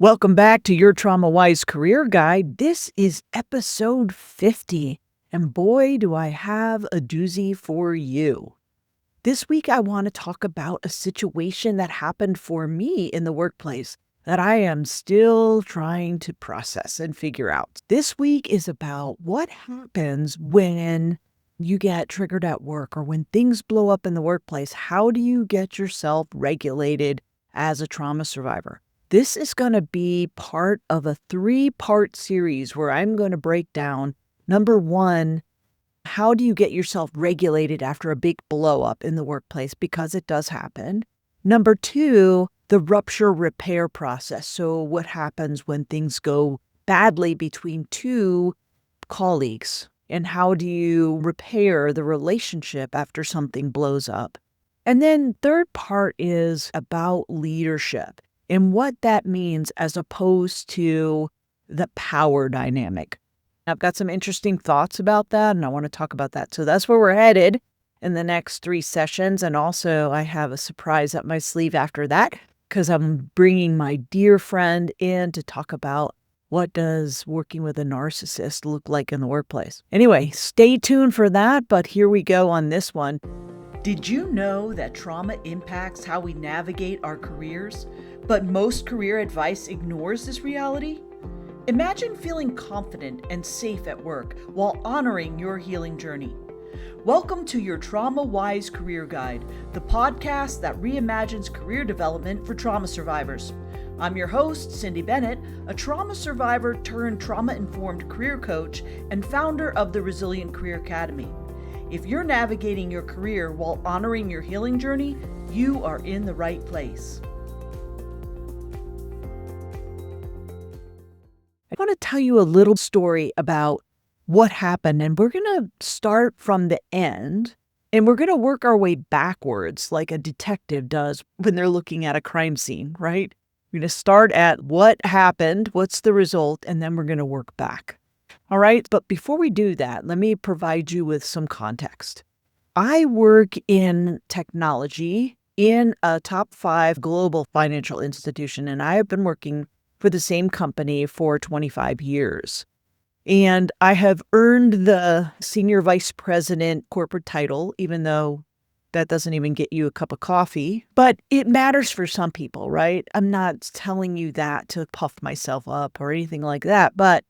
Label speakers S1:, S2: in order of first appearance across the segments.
S1: Welcome back to your Trauma Wise Career Guide. This is episode 50, and boy, do I have a doozy for you. This week, I want to talk about a situation that happened for me in the workplace that I am still trying to process and figure out. This week is about what happens when you get triggered at work or when things blow up in the workplace. How do you get yourself regulated as a trauma survivor? This is going to be part of a 3-part series where I'm going to break down, number one, how do you get yourself regulated after a big blow up in the workplace? Because it does happen. Number two, the rupture repair process. So what happens when things go badly between two colleagues? And how do you repair the relationship after something blows up? And then third part is about leadership and what that means as opposed to the power dynamic. I've got some interesting thoughts about that, and I want to talk about that. So that's where we're headed in the next 3 sessions. And also, I have a surprise up my sleeve after that because I'm bringing my dear friend in to talk about what does working with a narcissist look like in the workplace. Anyway, stay tuned for that, but here we go on this one. Did you know that trauma impacts how we navigate our careers, but most career advice ignores this reality? Imagine feeling confident and safe at work while honoring your healing journey. Welcome to your Trauma Wise Career Guide, the podcast that reimagines career development for trauma survivors. I'm your host, Cyndi Bennett, a trauma survivor turned trauma-informed career coach and founder of the Resilient Career Academy. If you're navigating your career while honoring your healing journey, you are in the right place. I want to tell you a little story about what happened, and we're going to start from the end, and we're going to work our way backwards like a detective does when they're looking at a crime scene, right? We're going to start at what happened, what's the result, and then we're going to work back. All right, but before we do that, let me provide you with some context. I work in technology in a top 5 global financial institution, and I have been working for the same company for 25 years. And I have earned the senior vice president corporate title, even though that doesn't even get you a cup of coffee. But it matters for some people, right? I'm not telling you that to puff myself up or anything like that, but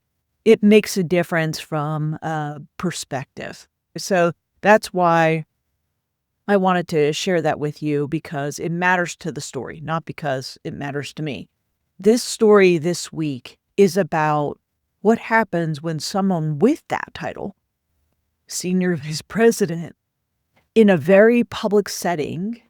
S1: it makes a difference from a perspective. So that's why I wanted to share that with you, because it matters to the story, not because it matters to me. This story this week is about what happens when someone with that title, senior vice president, in a very public setting,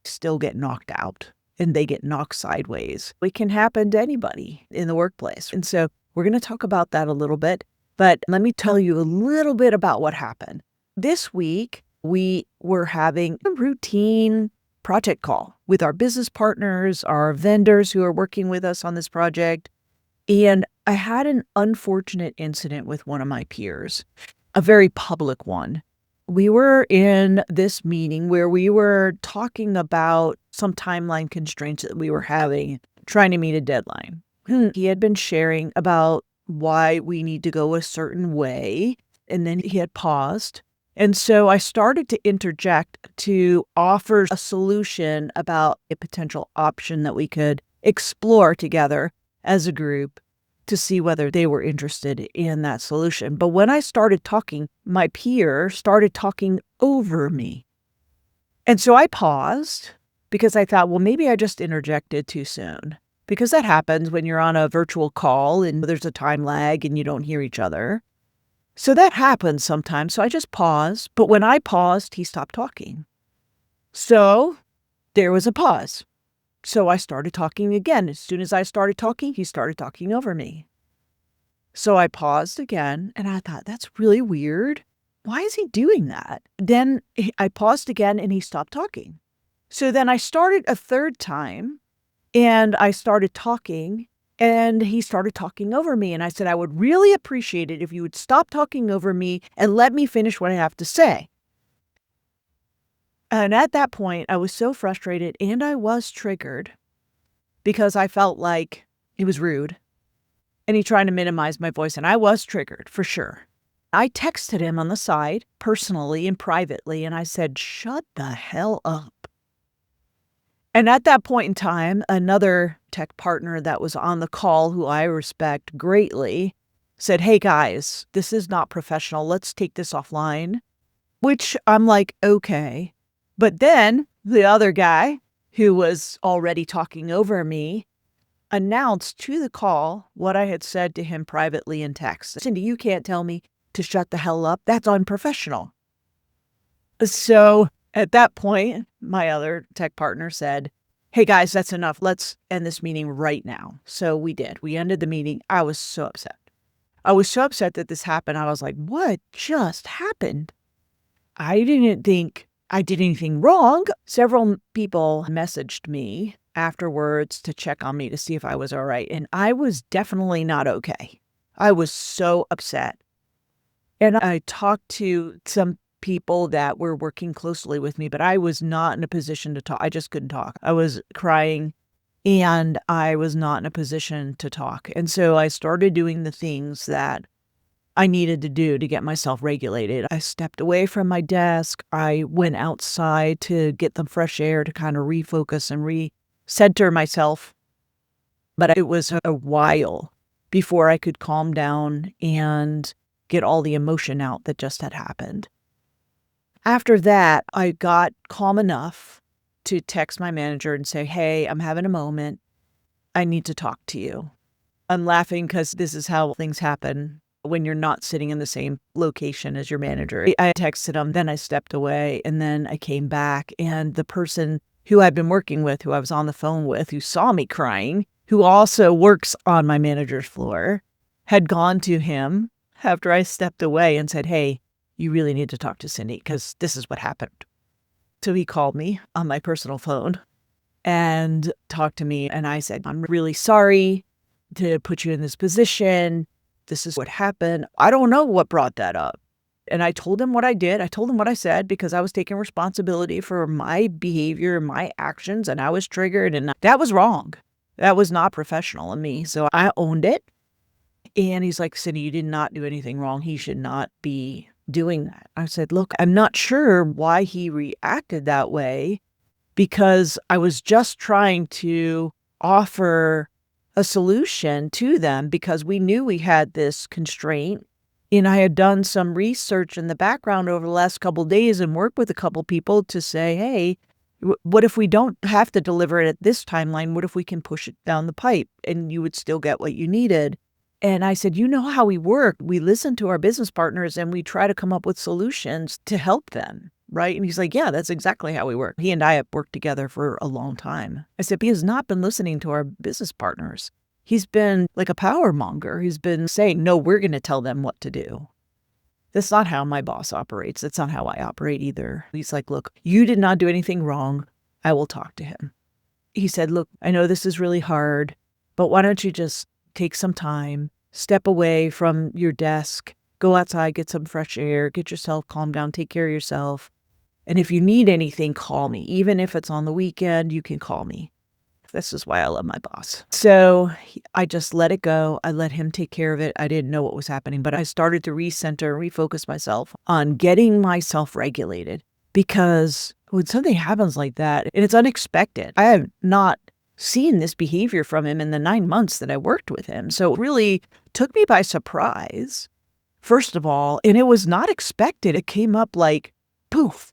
S1: still get knocked out and they get knocked sideways. It can happen to anybody in the workplace. And so we're going to talk about that a little bit, but let me tell you a little bit about what happened. This week, we were having a routine project call with our business partners, our vendors who are working with us on this project. And I had an unfortunate incident with one of my peers, a very public one. We were in this meeting where we were talking about some timeline constraints that we were having, trying to meet a deadline. He had been sharing about why we need to go a certain way, and then he had paused. And so I started to interject to offer a solution about a potential option that we could explore together as a group to see whether they were interested in that solution. But when I started talking, my peer started talking over me. And so I paused because I thought, well, maybe I just interjected too soon. Because that happens when you're on a virtual call and there's a time lag and you don't hear each other. So that happens sometimes. So I just paused. But when I paused, he stopped talking. So there was a pause. So I started talking again. As soon as I started talking, he started talking over me. So I paused again and I thought, that's really weird. Why is he doing that? Then I paused again and he stopped talking. So then I started a third time. And I started talking, and he started talking over me. And I said, I would really appreciate it if you would stop talking over me and let me finish what I have to say. And at that point, I was so frustrated and I was triggered because I felt like He was rude, and he tried to minimize my voice, and I was triggered for sure. I texted him on the side, personally and privately, and I said, "Shut the hell up." And at that point in time, another tech partner that was on the call, who I respect greatly, said, "Hey guys, this is not professional. Let's take this offline," which I'm like, okay. But then the other guy, who was already talking over me, announced to the call what I had said to him privately in text. "Cyndi, you can't tell me to shut the hell up. That's unprofessional." So at that point, my other tech partner said, "Hey guys, that's enough. Let's end this meeting right now." So we did. We ended the meeting. I was so upset. I was so upset that this happened. I was like, what just happened? I didn't think I did anything wrong. Several people messaged me afterwards to check on me to see if I was all right. And I was definitely not okay. I was so upset. And I talked to some people that were working closely with me, but I was not in a position to talk. I just couldn't talk. I was crying and I was not in a position to talk. And so I started doing the things that I needed to do to get myself regulated. I stepped away from my desk. I went outside to get the fresh air to kind of refocus and recenter myself. But it was a while before I could calm down and get all the emotion out that just had happened. After that, I got calm enough to text my manager and say, "Hey, I'm having a moment. I need to talk to you." I'm laughing because this is how things happen when you're not sitting in the same location as your manager. I texted him, then I stepped away, and then I came back, and the person who I've been working with, who I was on the phone with, who saw me crying, who also works on my manager's floor, had gone to him after I stepped away and said, "Hey, you really need to talk to Cyndi because this is what happened." So he called me on my personal phone and talked to me. And I said, "I'm really sorry to put you in this position. This is what happened. I don't know what brought that up." And I told him what I did. I told him what I said because I was taking responsibility for my behavior and my actions, and I was triggered, and that was wrong. That was not professional of me. So I owned it. And he's like, "Cyndi, you did not do anything wrong. He should not be doing that." I said, "Look, I'm not sure why he reacted that way because I was just trying to offer a solution to them because we knew we had this constraint. And I had done some research in the background over the last couple of days and worked with a couple people to say, hey, what if we don't have to deliver it at this timeline? What if we can push it down the pipe and you would still get what you needed?" And I said, "You know how we work. We listen to our business partners and we try to come up with solutions to help them." Right. And he's like, "Yeah, that's exactly how we work." He and I have worked together for a long time. I said, "He has not been listening to our business partners. He's been like a power monger. He's been saying, no, we're going to tell them what to do." That's not how my boss operates. That's not how I operate either. He's like, "Look, you did not do anything wrong. I will talk to him." He said, "Look, I know this is really hard, but why don't you just take some time, step away from your desk, go outside, get some fresh air, get yourself calmed down, take care of yourself. And if you need anything, call me. Even if it's on the weekend, you can call me." This is why I love my boss. So I just let it go. I let him take care of it. I didn't know what was happening, but I started to recenter, refocus myself on getting myself regulated because when something happens like that, and it's unexpected, I have not seen this behavior from him in the 9 months that I worked with him. So it really took me by surprise, first of all, and it was not expected. It came up like poof.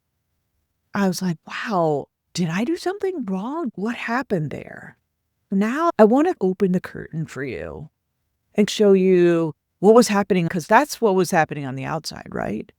S1: I was like, wow, did I do something wrong? What happened there? Now I want to open the curtain for you and show you what was happening, because that's what was happening on the outside, right?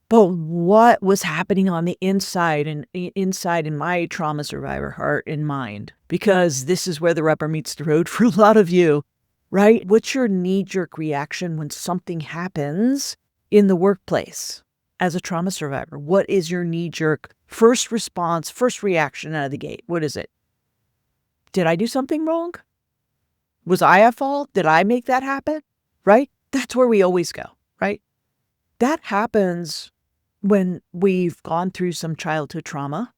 S1: But what was happening on the inside and inside in my trauma survivor heart and mind? Because this is where the rubber meets the road for a lot of you, right? What's your knee-jerk reaction when something happens in the workplace as a trauma survivor? What is your knee-jerk first response, first reaction out of the gate? What is it? Did I do something wrong? Was I at fault? Did I make that happen? Right? That's where we always go, right? That happens when we've gone through some childhood trauma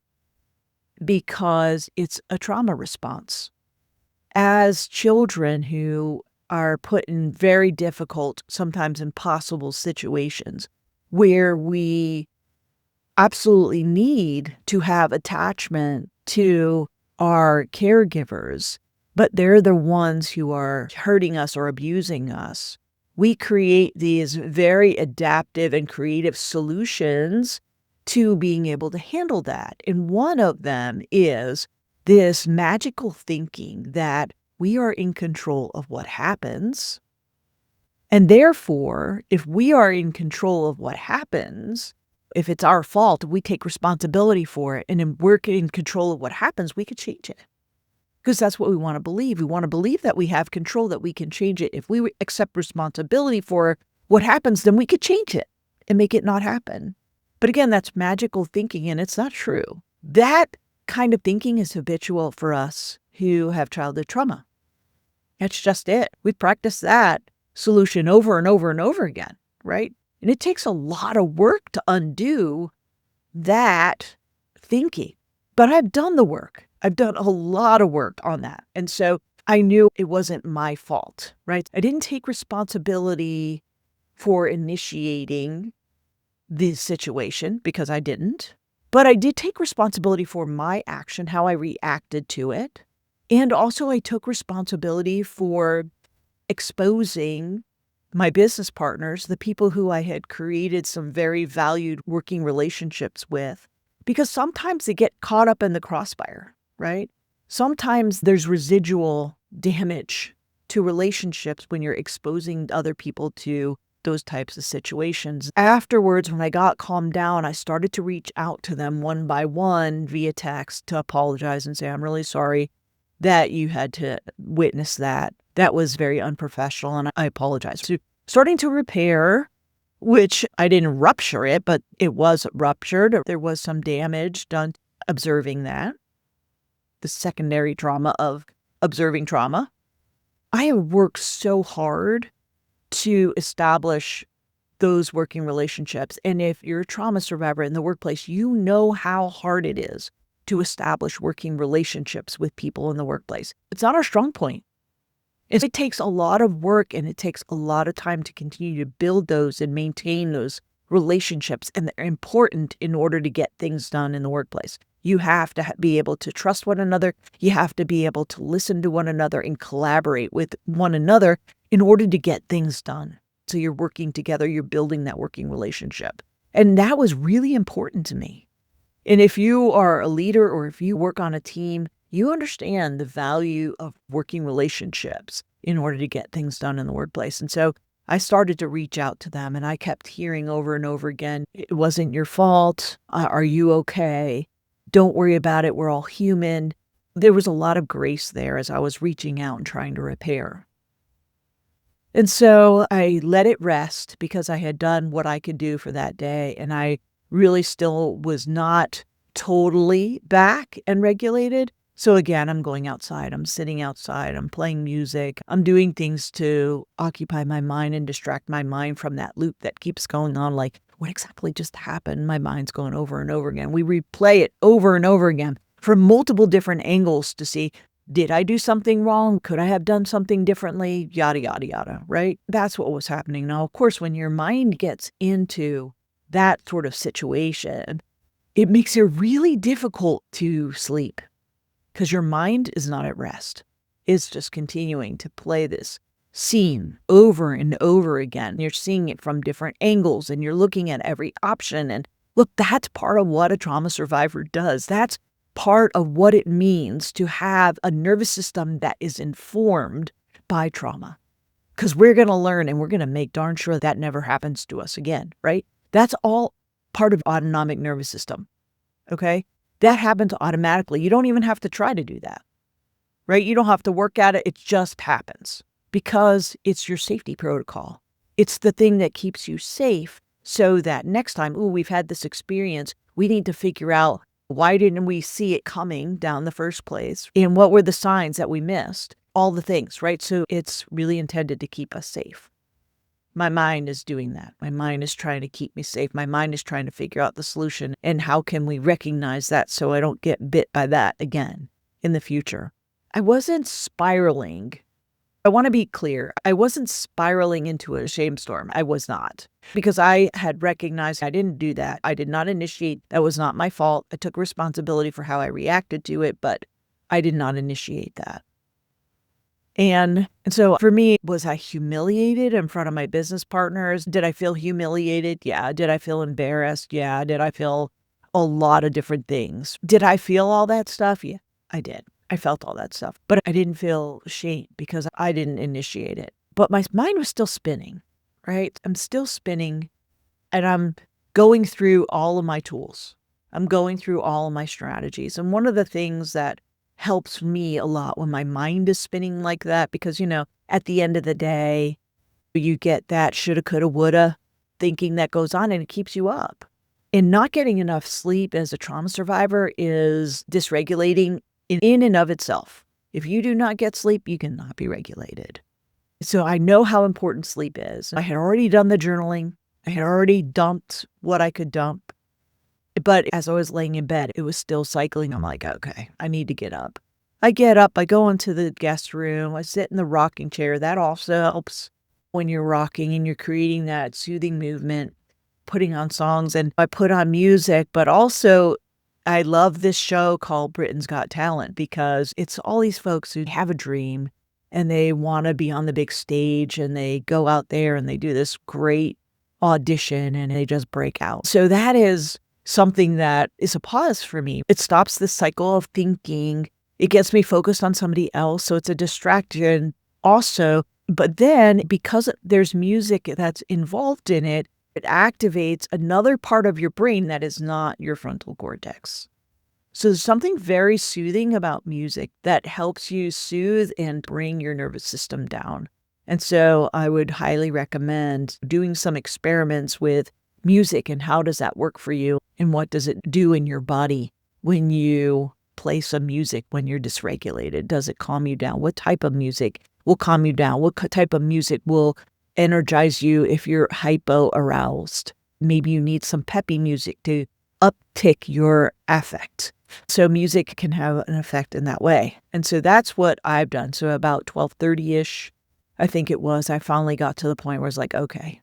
S1: because it's a trauma response. as children who are put in very difficult, sometimes impossible situations where we absolutely need to have attachment to our caregivers, but they're the ones who are hurting us or abusing us. We create these very adaptive and creative solutions to being able to handle that. And one of them is this magical thinking that we are in control of what happens. And therefore, if we are in control of what happens, if it's our fault, we take responsibility for it, and then we're in control of what happens, we could change it. Because that's what we want to believe. We want to believe that we have control, that we can change it. If we accept responsibility for what happens, then we could change it and make it not happen. But again, that's magical thinking, and it's not true. That kind of thinking is habitual for us who have childhood trauma. That's just it. We practice that solution over and over and over again, right? And it takes a lot of work to undo that thinking. But I've done the work. I've done a lot of work on that. And so I knew it wasn't my fault, right? I didn't take responsibility for initiating the situation because I didn't. But I did take responsibility for my action, how I reacted to it. And also I took responsibility for exposing my business partners, the people who I had created some very valued working relationships with, because sometimes they get caught up in the crossfire, right? Sometimes there's residual damage to relationships when you're exposing other people to those types of situations. Afterwards, when I got calmed down, I started to reach out to them one by one via text to apologize and say, I'm really sorry that you had to witness that. That was very unprofessional, and I apologize. So starting to repair, which I didn't rupture it, but it was ruptured. There was some damage done observing that. The secondary trauma of observing trauma. I have worked so hard to establish those working relationships. And if you're a trauma survivor in the workplace, you know how hard it is to establish working relationships with people in the workplace. It's not our strong point. It takes a lot of work, and it takes a lot of time to continue to build those and maintain those relationships. And they're important in order to get things done in the workplace. You have to be able to trust one another. You have to be able to listen to one another and collaborate with one another in order to get things done. So you're working together, you're building that working relationship. And that was really important to me. And if you are a leader or if you work on a team, you understand the value of working relationships in order to get things done in the workplace. And so I started to reach out to them, and I kept hearing over and over again, it wasn't your fault. Are you okay? Don't worry about it. We're all human. There was a lot of grace there as I was reaching out and trying to repair. And so I let it rest because I had done what I could do for that day. And I really still was not totally back and regulated. So again, I'm going outside, I'm sitting outside, I'm playing music, I'm doing things to occupy my mind and distract my mind from that loop that keeps going on. Like, what exactly just happened? My mind's going over and over again. We replay it over and over again from multiple different angles to see, did I do something wrong? Could I have done something differently? Yada, yada, yada, right? That's what was happening. Now, of course, when your mind gets into that sort of situation, it makes it really difficult to sleep. Because your mind is not at rest. It's just continuing to play this scene over and over again. You're seeing it from different angles, and you're looking at every option. And look, that's part of what a trauma survivor does. That's part of what it means to have a nervous system that is informed by trauma. Because we're going to learn, and we're going to make darn sure that never happens to us again, right? That's all part of autonomic nervous system, okay? That happens automatically. You don't even have to try to do that, right? You don't have to work at it. It just happens because it's your safety protocol. It's the thing that keeps you safe so that next time, we've had this experience, we need to figure out why didn't we see it coming down the first place? And what were the signs that we missed? All the things, right? So it's really intended to keep us safe. My mind is doing that. My mind is trying to keep me safe. My mind is trying to figure out the solution. And how can we recognize that so I don't get bit by that again in the future? I wasn't spiraling. I want to be clear. I wasn't spiraling into a shame storm. I was not. Because I had recognized I didn't do that. I did not initiate. That was not my fault. I took responsibility for how I reacted to it, but I did not initiate that. And so for me, was I humiliated in front of my business partners? Did I feel humiliated? Yeah. Did I feel embarrassed? Yeah. Did I feel a lot of different things? Did I feel all that stuff? Yeah, I did. I felt all that stuff, but I didn't feel shame because I didn't initiate it. But my mind was still spinning, right? I'm still spinning and I'm going through all of my tools. I'm going through all of my strategies. And one of the things that helps me a lot when my mind is spinning like that, because, at the end of the day, you get that shoulda, coulda, woulda thinking that goes on and it keeps you up. And not getting enough sleep as a trauma survivor is dysregulating in and of itself. If you do not get sleep, you cannot be regulated. So I know how important sleep is. I had already done the journaling. I had already dumped what I could dump. But as I was laying in bed, it was still cycling. I'm like, okay, I need to get up. I get up, I go into the guest room, I sit in the rocking chair. That also helps when you're rocking and you're creating that soothing movement, putting on songs. And I put on music, but also I love this show called Britain's Got Talent because it's all these folks who have a dream and they want to be on the big stage and they go out there and they do this great audition and they just break out. So that is something that is a pause for me. It stops this cycle of thinking. It gets me focused on somebody else. So it's a distraction also. But then because there's music that's involved in it, it activates another part of your brain that is not your frontal cortex. So there's something very soothing about music that helps you soothe and bring your nervous system down. And so I would highly recommend doing some experiments with music and how does that work for you and what does it do in your body when you play some music when you're dysregulated? Does it calm you down? What type of music will calm you down? What type of music will energize you if you're hypo-aroused? Maybe you need some peppy music to uptick your affect. So music can have an effect in that way. And so that's what I've done. So about 12:30-ish, I think it was, I finally got to the point where it's like, okay,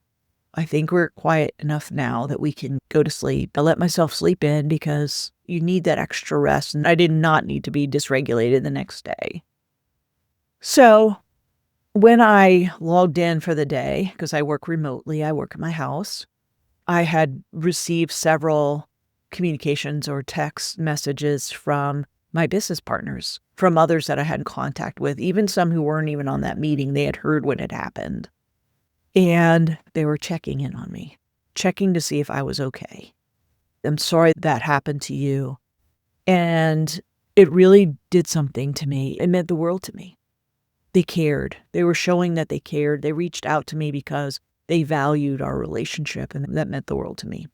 S1: I think we're quiet enough now that we can go to sleep. I let myself sleep in because you need that extra rest. And I did not need to be dysregulated the next day. So when I logged in for the day, because I work remotely, I work at my house, I had received several communications or text messages from my business partners, from others that I had contact with, even some who weren't even on that meeting. They had heard what had happened. And they were checking in on me, checking to see if I was okay. I'm sorry that happened to you. And it really did something to me. It meant the world to me. They cared. They were showing that they cared. They reached out to me because they valued our relationship, and that meant the world to me.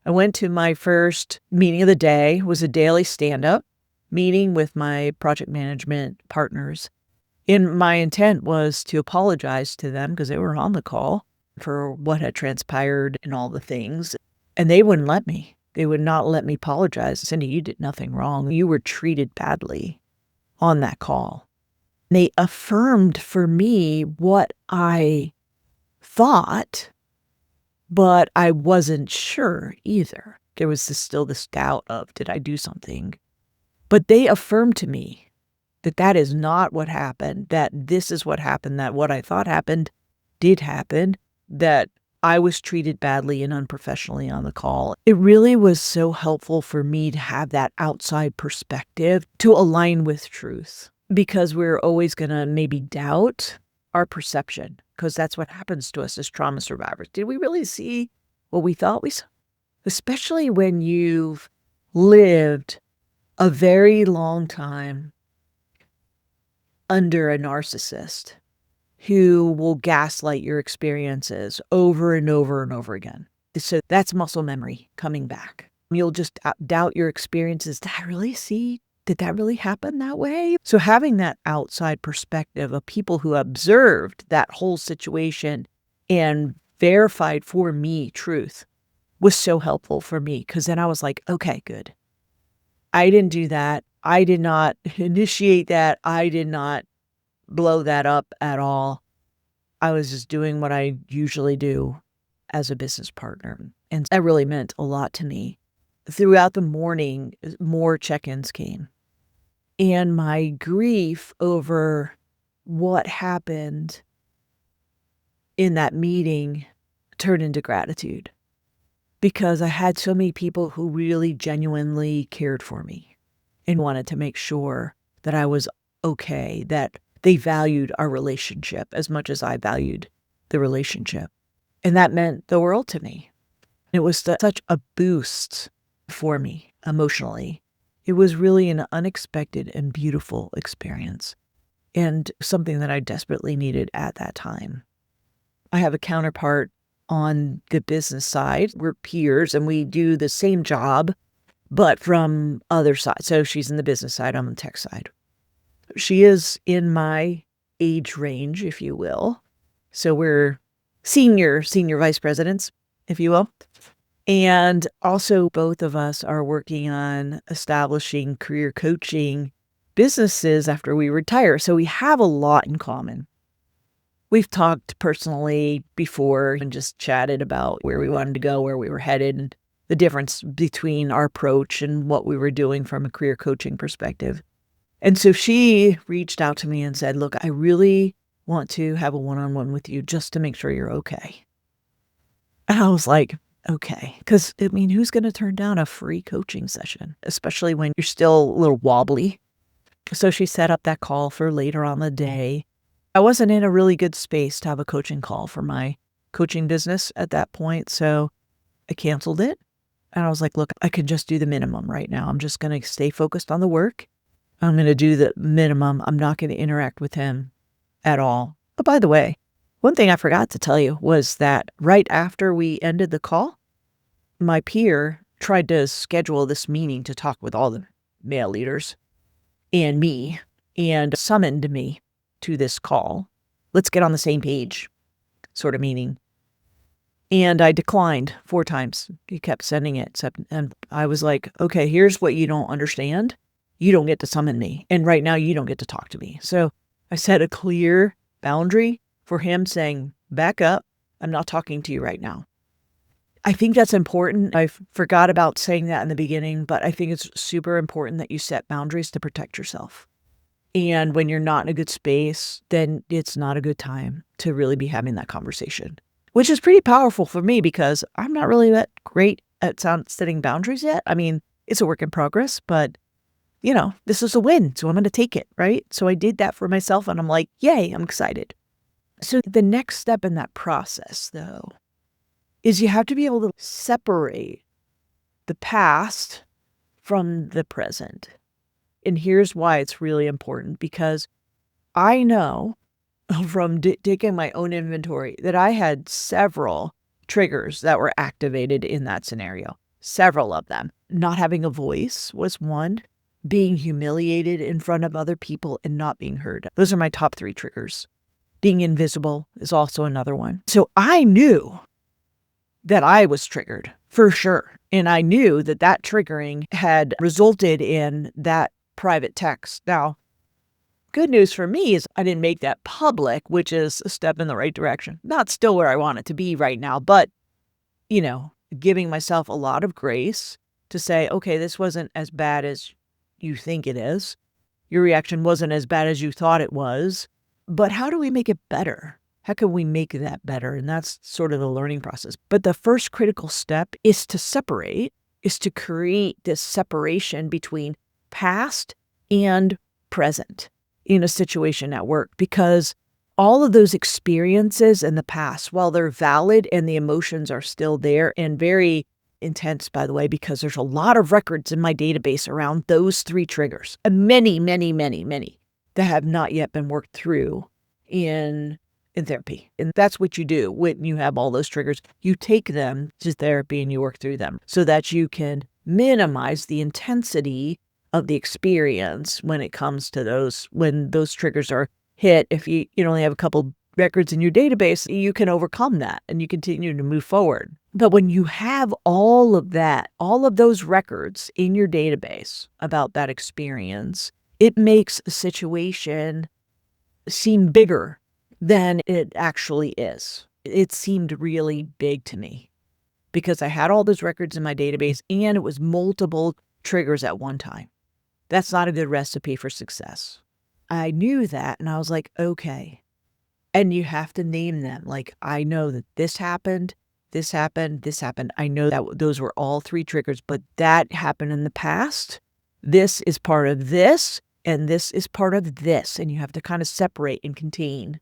S1: I went to my first meeting of the day. It was a daily stand-up meeting with my project management partners. And my intent was to apologize to them because they were on the call for what had transpired and all the things. And they wouldn't let me. They would not let me apologize. Cyndi, you did nothing wrong. You were treated badly on that call. They affirmed for me what I thought, but I wasn't sure either. There was still this doubt of, did I do something? But they affirmed to me that that is not what happened, that this is what happened, that what I thought happened did happen, that I was treated badly and unprofessionally on the call. It really was so helpful for me to have that outside perspective to align with truth, because we're always going to maybe doubt our perception, because that's what happens to us as trauma survivors. Did we really see what we thought we saw? Especially when you've lived a very long time under a narcissist who will gaslight your experiences over and over and over again. So that's muscle memory coming back. You'll just doubt your experiences. Did I really see? Did that really happen that way? So having that outside perspective of people who observed that whole situation and verified for me truth was so helpful for me, because then I was like, okay, good. I didn't do that. I did not initiate that. I did not blow that up at all. I was just doing what I usually do as a business partner. And that really meant a lot to me. Throughout the morning, more check-ins came. And my grief over what happened in that meeting turned into gratitude because I had so many people who really genuinely cared for me and wanted to make sure that I was okay, that they valued our relationship as much as I valued the relationship. And that meant the world to me. It was such a boost for me emotionally. It was really an unexpected and beautiful experience and something that I desperately needed at that time. I have a counterpart on the business side. We're peers and we do the same job, but from other side. So she's in the business side, I'm on the tech side. She is in my age range, if you will. So we're senior vice presidents, if you will. And also both of us are working on establishing career coaching businesses after we retire. So we have a lot in common. We've talked personally before and just chatted about where we wanted to go, where we were headed, and the difference between our approach and what we were doing from a career coaching perspective. And so she reached out to me and said, look, I really want to have a one-on-one with you just to make sure you're okay. And I was like, okay, because I mean, who's going to turn down a free coaching session, especially when you're still a little wobbly? So she set up that call for later on the day. I wasn't in a really good space to have a coaching call for my coaching business at that point. So I canceled it. And I was like, look, I can just do the minimum right now. I'm just going to stay focused on the work. I'm going to do the minimum. I'm not going to interact with him at all. But by the way, one thing I forgot to tell you was that right after we ended the call, my peer tried to schedule this meeting to talk with all the male leaders and me and summoned me to this call. Let's get on the same page sort of meeting. And I declined 4 times. He kept sending it. And I was like, okay, here's what you don't understand. You don't get to summon me. And right now you don't get to talk to me. So I set a clear boundary for him saying, back up. I'm not talking to you right now. I think that's important. I forgot about saying that in the beginning, but I think it's super important that you set boundaries to protect yourself. And when you're not in a good space, then it's not a good time to really be having that conversation, which is pretty powerful for me because I'm not really that great at setting boundaries yet. I mean, it's a work in progress, but you know, this is a win, so I'm going to take it, right? So I did that for myself and I'm like, yay, I'm excited. So the next step in that process, though, is you have to be able to separate the past from the present. And here's why it's really important, because I know from taking my own inventory that I had several triggers that were activated in that scenario, several of them. Not having a voice was one. Being humiliated in front of other people and not being heard. Those are my top 3 triggers. Being invisible is also another one. So I knew that I was triggered for sure. And I knew that that triggering had resulted in that private text. Now, good news for me is I didn't make that public, which is a step in the right direction. Not still where I want it to be right now, but, you know, giving myself a lot of grace to say, okay, this wasn't as bad as you think it is. Your reaction wasn't as bad as you thought it was. But how do we make it better? How can we make that better? And that's sort of the learning process. But the first critical step is to separate, is to create this separation between past and present in a situation at work, because all of those experiences in the past, while they're valid and the emotions are still there and very intense, by the way, because there's a lot of records in my database around those 3 triggers, and many that have not yet been worked through in therapy. And that's what you do when you have all those triggers. You take them to therapy and you work through them so that you can minimize the intensity of the experience when it comes to those, when those triggers are hit. If you only have a couple records in your database, you can overcome that and you continue to move forward. But when you have all of that, all of those records in your database about that experience, it makes a situation seem bigger than it actually is. It seemed really big to me because I had all those records in my database and it was multiple triggers at one time. That's not a good recipe for success. I knew that and I was like, okay. And you have to name them. Like, I know that this happened, this happened, this happened. I know that those were all 3 triggers, but that happened in the past. This is part of this, and this is part of this. And you have to kind of separate and contain.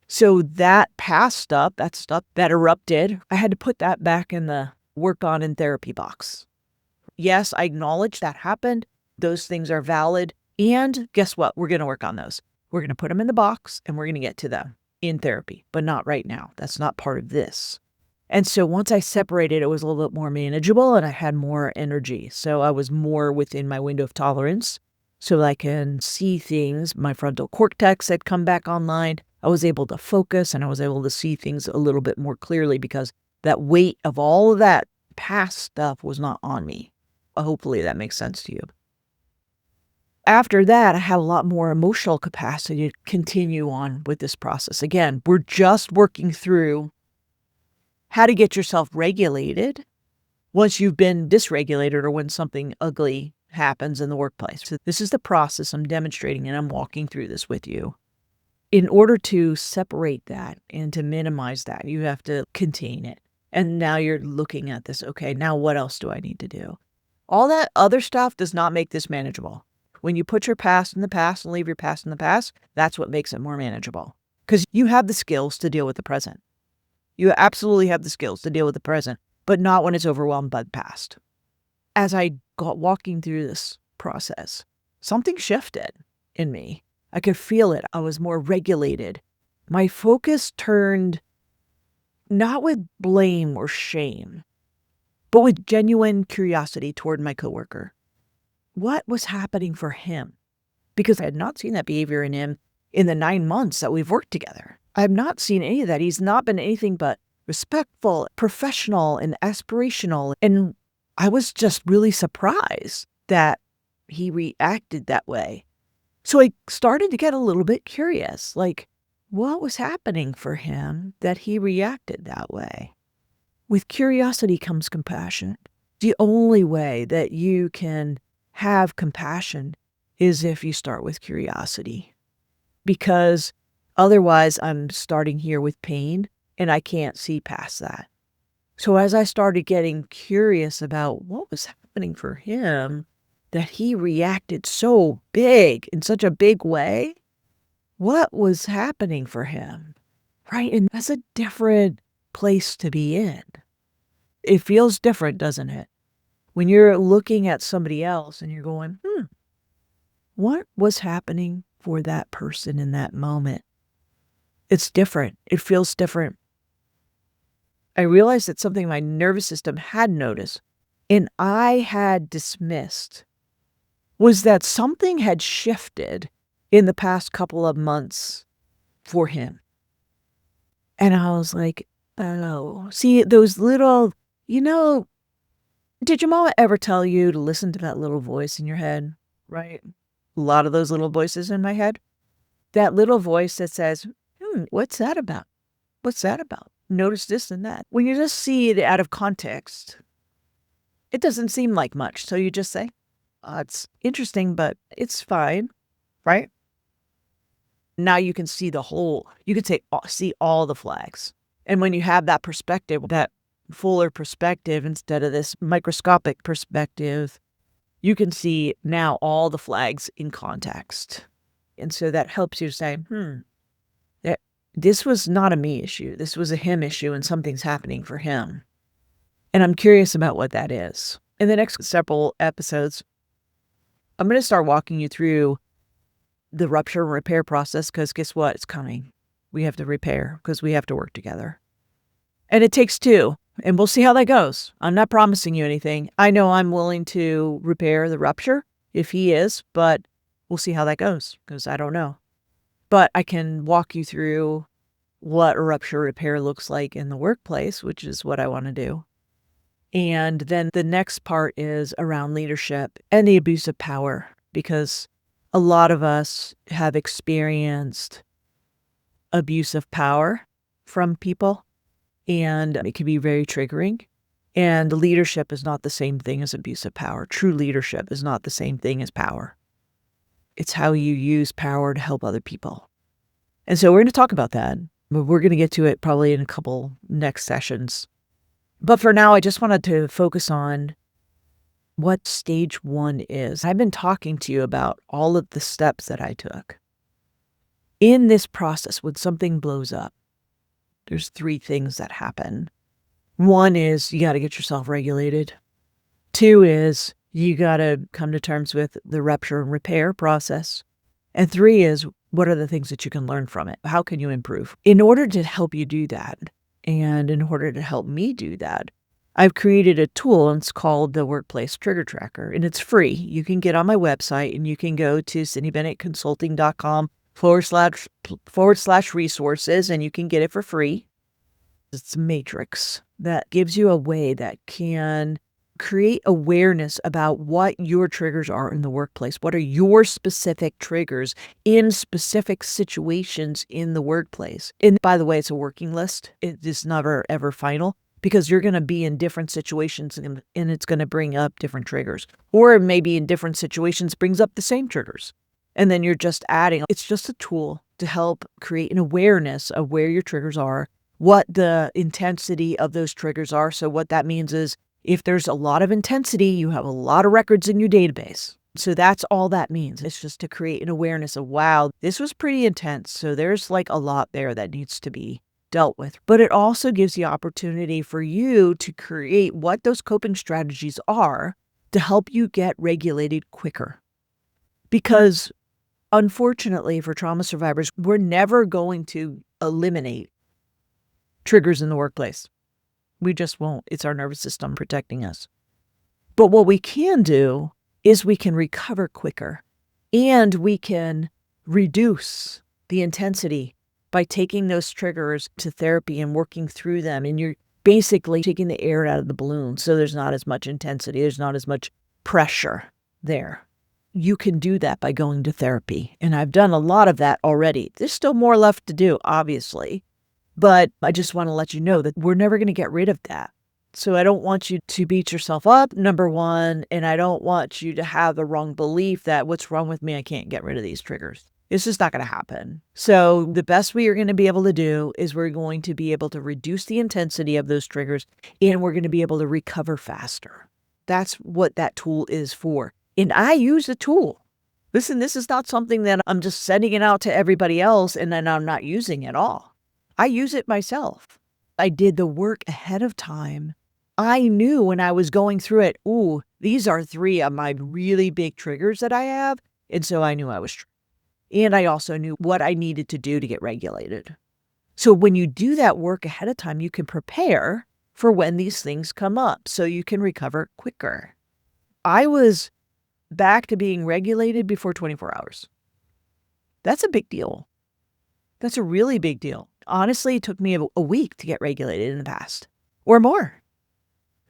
S1: So that past stuff, that stuff that erupted, I had to put that back in the work on in therapy box. Yes, I acknowledge that happened. Those things are valid. And guess what? We're going to work on those. We're going to put them in the box and we're going to get to them in therapy, but not right now. That's not part of this. And so once I separated, it was a little bit more manageable and I had more energy. So I was more within my window of tolerance so I can see things. My frontal cortex had come back online. I was able to focus and I was able to see things a little bit more clearly because that weight of all of that past stuff was not on me. Hopefully that makes sense to you. After that, I had a lot more emotional capacity to continue on with this process. Again, we're just working through how to get yourself regulated once you've been dysregulated or when something ugly happens in the workplace. So this is the process I'm demonstrating and I'm walking through this with you. In order to separate that and to minimize that, you have to contain it. And now you're looking at this, okay, now what else do I need to do? All that other stuff does not make this manageable. When you put your past in the past and leave your past in the past, that's what makes it more manageable. Because you have the skills to deal with the present. You absolutely have the skills to deal with the present, but not when it's overwhelmed by the past. As I got walking through this process, something shifted in me. I could feel it. I was more regulated. My focus turned not with blame or shame, but with genuine curiosity toward my coworker. What was happening for him? Because I had not seen that behavior in him in the 9 months that we've worked together. I have not seen any of that. He's not been anything but respectful, professional, and aspirational. And I was just really surprised that he reacted that way. So I started to get a little bit curious, like, what was happening for him that he reacted that way? With curiosity comes compassion. The only way that you can have compassion is if you start with curiosity. Because otherwise, I'm starting here with pain and I can't see past that. So as I started getting curious about what was happening for him, that he reacted so big in such a big way, what was happening for him, right? And that's a different place to be in. It feels different, doesn't it? When you're looking at somebody else and you're going, what was happening for that person in that moment? It's different. It feels different. I realized that something my nervous system had noticed and I had dismissed was that something had shifted in the past couple of months for him. And I was like, oh, see those little, did your mama ever tell you to listen to that little voice in your head, right? A lot of those little voices in my head. That little voice that says, what's that about? What's that about? Notice this and that. When you just see it out of context, it doesn't seem like much. So you just say, it's interesting, but it's fine, right? Now you can see you can see all the flags. And when you have that perspective, that fuller perspective instead of this microscopic perspective, you can see now all the flags in context. And so that helps you say, that this was not a me issue. This was a him issue and something's happening for him. And I'm curious about what that is. In the next several episodes, I'm going to start walking you through the rupture and repair process because guess what? It's coming. We have to repair because we have to work together. And it takes 2. And we'll see how that goes. I'm not promising you anything. I know I'm willing to repair the rupture if he is, but we'll see how that goes because I don't know. But I can walk you through what rupture repair looks like in the workplace, which is what I want to do. And then the next part is around leadership and the abuse of power, because a lot of us have experienced abuse of power from people, and it can be very triggering. And leadership is not the same thing as abuse of power. True leadership is not the same thing as power. It's how you use power to help other people. And so we're going to talk about that. But we're going to get to it probably in a couple next sessions. But for now, I just wanted to focus on what stage 1 is. I've been talking to you about all of the steps that I took. In this process, when something blows up, there's 3 things that happen. 1 is you got to get yourself regulated. 2 is you got to come to terms with the rupture and repair process. And 3 is, what are the things that you can learn from it? How can you improve? In order to help you do that, and in order to help me do that, I've created a tool, and it's called the Workplace Trigger Tracker, and it's free. You can get on my website, and you can go to cyndibennettconsulting.com/resources, and you can get it for free. It's a matrix that gives you a way that can create awareness about what your triggers are in the workplace. What are your specific triggers in specific situations in the workplace? And by the way, it's a working list. It is never, ever final, because you're going to be in different situations and it's going to bring up different triggers. Or maybe in different situations brings up the same triggers. And then you're just adding. It's just a tool to help create an awareness of where your triggers are, what the intensity of those triggers are. So what that means is, if there's a lot of intensity, you have a lot of records in your database. So that's all that means. It's just to create an awareness of, wow, this was pretty intense. So there's like a lot there that needs to be dealt with. But it also gives the opportunity for you to create what those coping strategies are to help you get regulated quicker. Because unfortunately for trauma survivors, we're never going to eliminate triggers in the workplace. We just won't. It's our nervous system protecting us. But what we can do is we can recover quicker, and we can reduce the intensity by taking those triggers to therapy and working through them. And you're basically taking the air out of the balloon, so there's not as much intensity. There's not as much pressure there. You can do that by going to therapy. And I've done a lot of that already. There's still more left to do, obviously. But I just want to let you know that we're never going to get rid of that. So I don't want you to beat yourself up, number 1, and I don't want you to have the wrong belief that what's wrong with me, I can't get rid of these triggers. It's just not going to happen. So the best we are going to be able to do is we're going to be able to reduce the intensity of those triggers, and we're going to be able to recover faster. That's what that tool is for. And I use the tool. Listen, this is not something that I'm just sending it out to everybody else and then I'm not using it all. I use it myself. I did the work ahead of time. I knew when I was going through it, ooh, these are 3 of my really big triggers that I have. And so I knew I was, and I also knew what I needed to do to get regulated. So when you do that work ahead of time, you can prepare for when these things come up so you can recover quicker. I was back to being regulated before 24 hours. That's a big deal. That's a really big deal. Honestly, it took me a week to get regulated in the past, or more.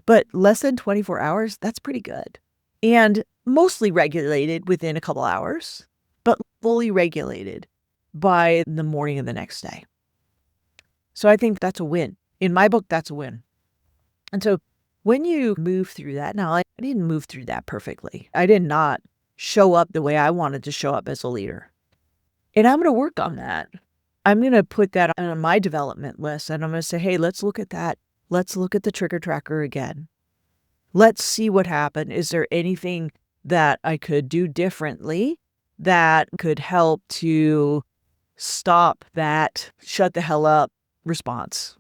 S1: But less than 24 hours, that's pretty good. And mostly regulated within a couple hours, but fully regulated by the morning of the next day. So I think that's a win. In my book, that's a win. And so when you move through that, now I didn't move through that perfectly. I did not show up the way I wanted to show up as a leader. And I'm going to work on that. I'm going to put that on my development list, and I'm going to say, hey, let's look at that. Let's look at the trigger tracker again. Let's see what happened. Is there anything that I could do differently that could help to stop that shut the hell up response?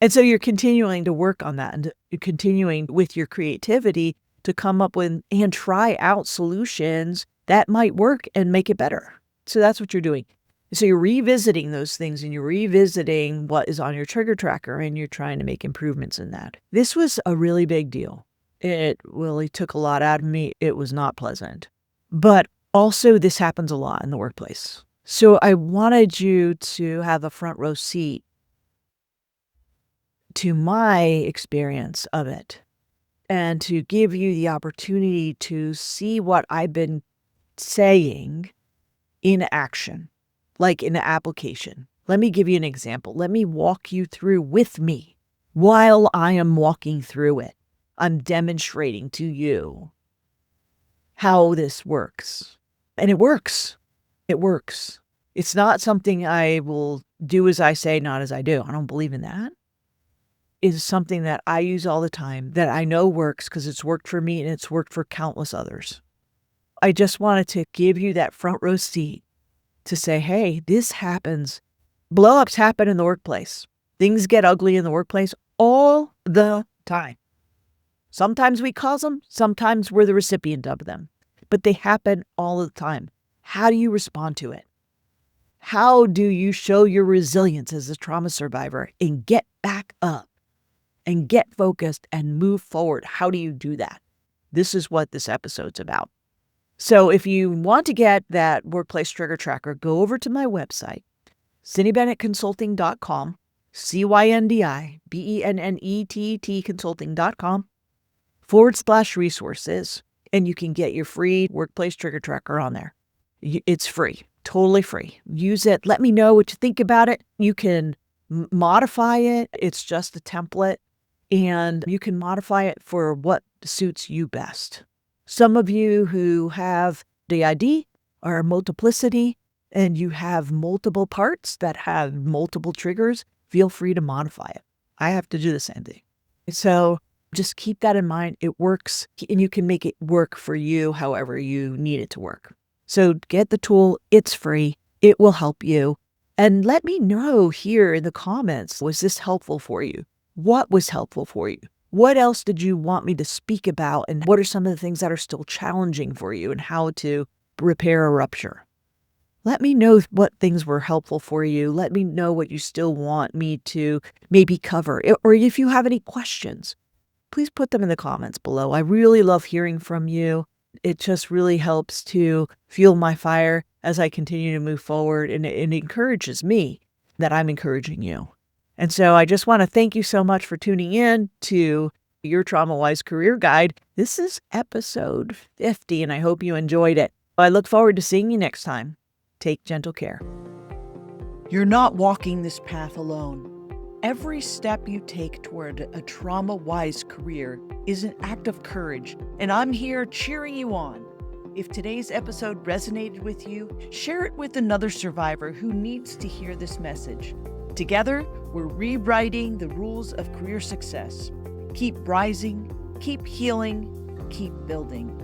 S1: And so you're continuing to work on that, and you're continuing with your creativity to come up with and try out solutions that might work and make it better. So that's what you're doing. So you're revisiting those things, and you're revisiting what is on your trigger tracker, and you're trying to make improvements in that. This was a really big deal. It really took a lot out of me. It was not pleasant. But also this happens a lot in the workplace. So I wanted you to have a front row seat to my experience of it and to give you the opportunity to see what I've been saying in action, like in the application. Let me give you an example. Let me walk you through with me while I am walking through it. I'm demonstrating to you how this works. And it works. It works. It's not something I will do as I say, not as I do. I don't believe in that. It's something that I use all the time that I know works because it's worked for me and it's worked for countless others. I just wanted to give you that front row seat to say, hey, this happens. Blow-ups happen in the workplace. Things get ugly in the workplace all the time. Sometimes we cause them, sometimes we're the recipient of them, but they happen all the time. How do you respond to it? How do you show your resilience as a trauma survivor and get back up and get focused and move forward? How do you do that? This is what this episode's about. So if you want to get that workplace trigger tracker, go over to my website, CyndiBennettConsulting.com, CyndiBennett consulting.com /resources, and you can get your free workplace trigger tracker on there. It's free, totally free. Use it. Let me know what you think about it. You can modify it. It's just a template, and you can modify it for what suits you best. Some of you who have DID or multiplicity and you have multiple parts that have multiple triggers, feel free to modify it. I have to do the same thing. So just keep that in mind. It works, and you can make it work for you however you need it to work. So get the tool. It's free. It will help you. And let me know here in the comments, was this helpful for you? What was helpful for you? What else did you want me to speak about? And what are some of the things that are still challenging for you and how to repair a rupture? Let me know what things were helpful for you. Let me know what you still want me to maybe cover. Or if you have any questions, please put them in the comments below. I really love hearing from you. It just really helps to fuel my fire as I continue to move forward. And it encourages me that I'm encouraging you. And so I just want to thank you so much for tuning in to Your Trauma-Wise Career Guide. This is episode 50, and I hope you enjoyed it. I look forward to seeing you next time. Take gentle care. You're not walking this path alone. Every step you take toward a trauma-wise career is an act of courage, and I'm here cheering you on. If today's episode resonated with you, share it with another survivor who needs to hear this message. Together, we're rewriting the rules of career success. Keep rising, keep healing, keep building.